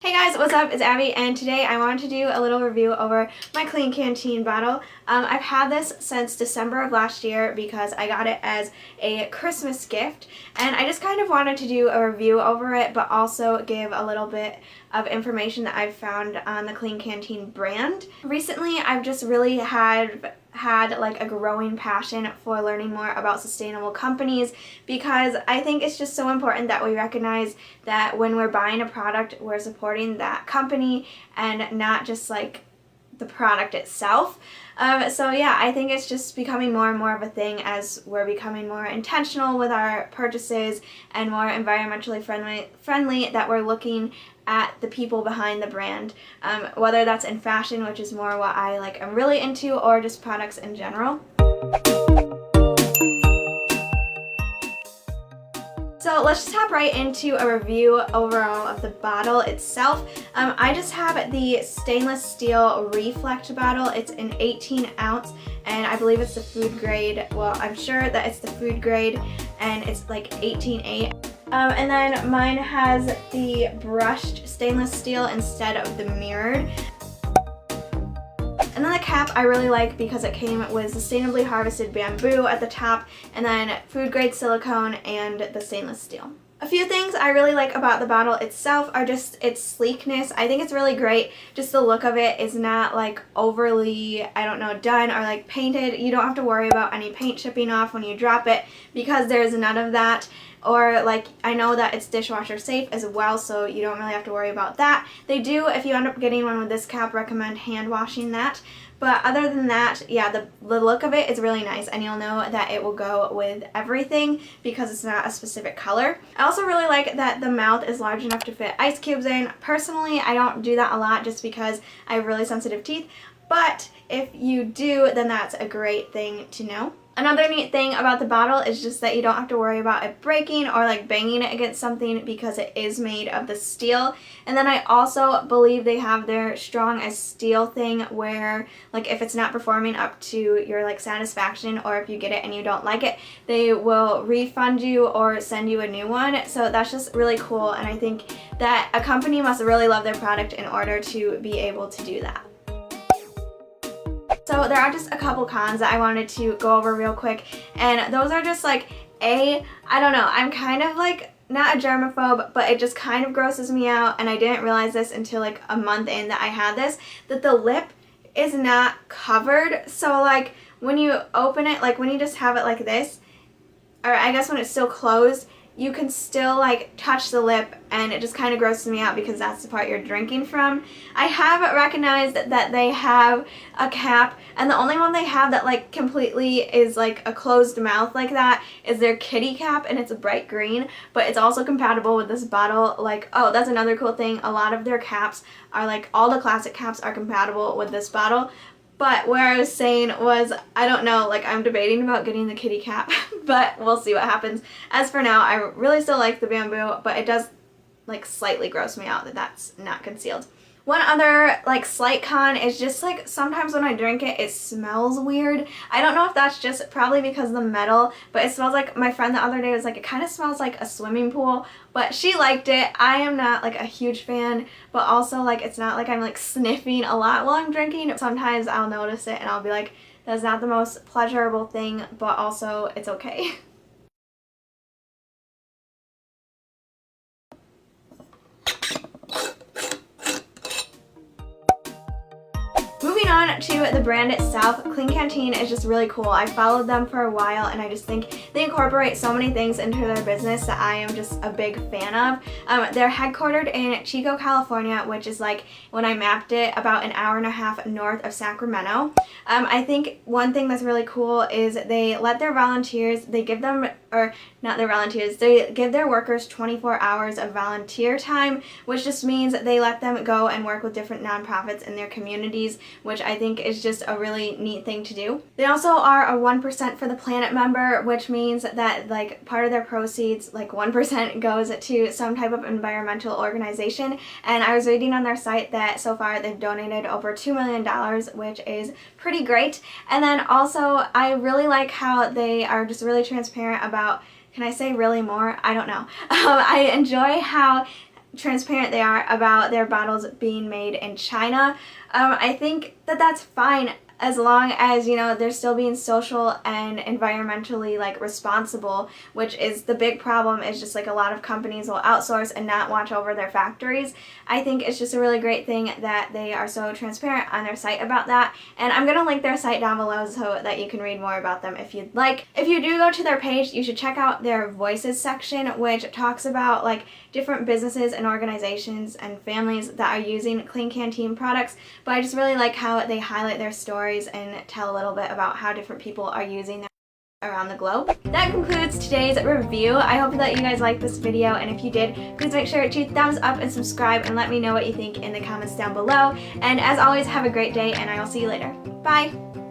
Hey guys, what's up? It's Abby, and today I wanted to do a little review over my Klean Kanteen bottle. I've had this since December of last year because I got it as a Christmas gift, and I just kind of wanted to do a review over it, but also give a little bit of information that I've found on the Klean Kanteen brand. Recently, I've just really had like a growing passion for learning more about sustainable companies because I think it's just so important that we recognize that when we're buying a product, we're supporting that company and not just like the product itself. So yeah, I think it's just becoming more and more of a thing as we're becoming more intentional with our purchases and more environmentally friendly that we're looking at the people behind the brand, whether that's in fashion, which is more what I'm really into, or just products in general. So let's just hop right into a review overall of the bottle itself. I just have the stainless steel Reflect bottle. It's an 18 ounce and I believe it's the food grade. Well, I'm sure that it's the food grade and it's like 18.8. And then mine has the brushed stainless steel instead of the mirrored. And then the cap I really like because it came with sustainably harvested bamboo at the top and then food grade silicone and the stainless steel. A few things I really like about the bottle itself are just its sleekness. I think it's really great. Just the look of it is not like overly, done or like painted. You don't have to worry about any paint chipping off when you drop it because there's none of that. Or I know that it's dishwasher safe as well, so you don't really have to worry about that. They do, if you end up getting one with this cap, recommend hand washing that. But other than that, yeah, the look of it is really nice, and you'll know that it will go with everything because it's not a specific color. I also really like that the mouth is large enough to fit ice cubes in. Personally, I don't do that a lot just because I have really sensitive teeth, but if you do, then that's a great thing to know. Another neat thing about the bottle is just that you don't have to worry about it breaking or banging it against something because it is made of the steel. And then I also believe they have their strong as steel thing where if it's not performing up to your satisfaction, or if you get it and you don't like it, they will refund you or send you a new one. So that's just really cool, and I think that a company must really love their product in order to be able to do that. So there are just a couple cons that I wanted to go over real quick, and those are just I don't know, I'm kind of not a germaphobe, but it just kind of grosses me out, and I didn't realize this until a month in that I had this, that the lip is not covered. So when you open it, when you just have it like this, or I guess when it's still closed, you can still touch the lip, and it just kind of grosses me out because that's the part you're drinking from. I have recognized that they have a cap, and the only one they have that completely is a closed mouth like that is their kitty cap, and it's a bright green, but it's also compatible with this bottle. Oh, that's another cool thing. A lot of their caps are all the classic caps are compatible with this bottle. But where I was saying was, I don't know, I'm debating about getting the kitty cap, but we'll see what happens. As for now, I really still like the bamboo, but it does slightly gross me out that that's not concealed. One other slight con is just sometimes when I drink it, it smells weird. I don't know if that's just probably because of the metal, but it smells my friend the other day was it kind of smells like a swimming pool, but she liked it. I am not a huge fan, but also it's not I'm sniffing a lot while I'm drinking. Sometimes I'll notice it and I'll be that's not the most pleasurable thing, but also it's okay. Moving on to the brand itself, Klean Kanteen is just really cool. I followed them for a while, and I just think they incorporate so many things into their business that I am just a big fan of. They're headquartered in Chico, California, which is when I mapped it, about an hour and a half north of Sacramento. I think one thing that's really cool is they let their volunteers, they give them, or not their volunteers, they give their workers 24 hours of volunteer time, which just means they let them go and work with different nonprofits in their communities, which I think is just a really neat thing to do. They also are a 1% for the Planet member, which means that part of their proceeds, 1% goes to some type of environmental organization, and I was reading on their site that so far they've donated over $2 million, which is pretty great. And then also I really like how they are just really transparent about, can I say really more? I don't know. I enjoy how transparent they are about their bottles being made in China. I think that that's fine as long as, you know, they're still being social and environmentally like responsible, which is the big problem, is just like a lot of companies will outsource and not watch over their factories. I think it's just a really great thing that they are so transparent on their site about that, and I'm gonna link their site down below so that you can read more about them if you'd like. If you do go to their page, you should check out their voices section, which talks about like different businesses and organizations and families that are using Klean Kanteen products, but I just really like how they highlight their stories and tell a little bit about how different people are using them around the globe. That concludes today's review. I hope that you guys liked this video, and if you did, please make sure to thumbs up and subscribe and let me know what you think in the comments down below. And as always, have a great day, and I will see you later. Bye!